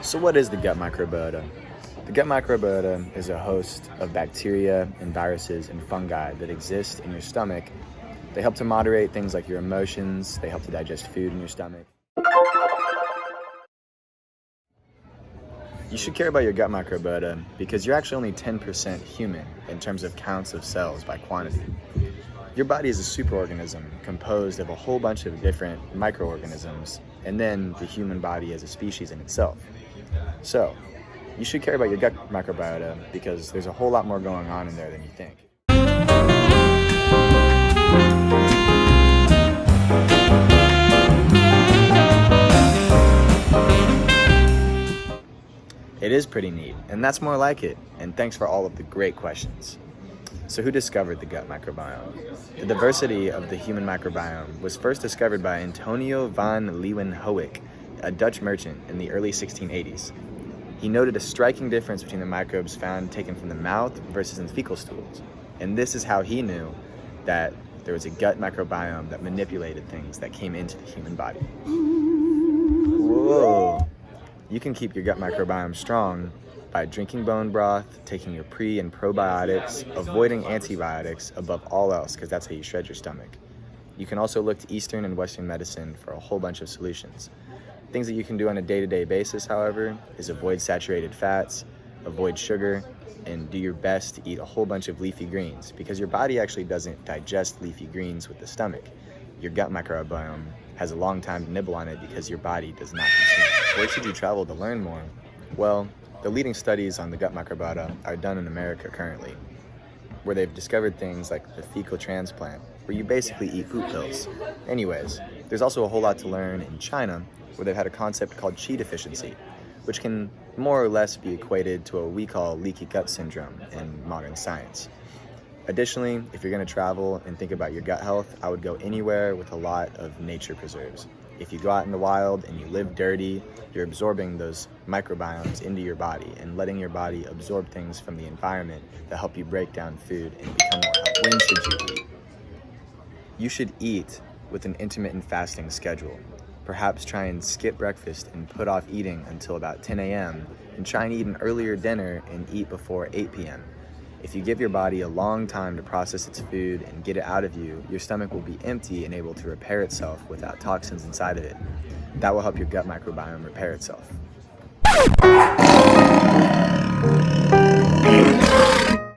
So what is the gut microbiota? The gut microbiota is a host of bacteria and viruses and fungi that exist in your stomach. They help to moderate things like your emotions. They help to digest food in your stomach. You should care about your gut microbiota because you're actually only 10% human in terms of counts of cells by quantity. Your body is a superorganism composed of a whole bunch of different microorganisms, and then the human body as a species in itself. So, you should care about your gut microbiota because there's a whole lot more going on in there than you think. It is pretty neat, and that's more like it, and thanks for all of the great questions. So who discovered the gut microbiome? The diversity of the human microbiome was first discovered by Antonio van Leeuwenhoek, a Dutch merchant in the early 1680s. He noted a striking difference between the microbes found taken from the mouth versus in fecal stools. And this is how he knew that there was a gut microbiome that manipulated things that came into the human body. Whoa! You can keep your gut microbiome strong by drinking bone broth, taking your pre and probiotics, avoiding antibiotics above all else, because that's how you shred your stomach. You can also look to Eastern and Western medicine for a whole bunch of solutions. Things that you can do on a day-to-day basis, however, is avoid saturated fats, avoid sugar, and do your best to eat a whole bunch of leafy greens, because your body actually doesn't digest leafy greens with the stomach. Your gut microbiome has a long time to nibble on it because your body does not consume it. Where should you travel to learn more? Well, the leading studies on the gut microbiota are done in America currently, where they've discovered things like the fecal transplant, where you basically eat poop pills. Anyways, there's also a whole lot to learn in China, where they've had a concept called qi deficiency, which can more or less be equated to what we call leaky gut syndrome in modern science. Additionally, if you're going to travel and think about your gut health, I would go anywhere with a lot of nature preserves. If you go out in the wild and you live dirty, you're absorbing those microbiomes into your body and letting your body absorb things from the environment that help you break down food and become more healthy. When should you eat? You should eat with an intermittent fasting schedule. Perhaps try and skip breakfast and put off eating until about 10 a.m. and try and eat an earlier dinner and eat before 8 p.m. If you give your body a long time to process its food and get it out of you, your stomach will be empty and able to repair itself without toxins inside of it. That will help your gut microbiome repair itself.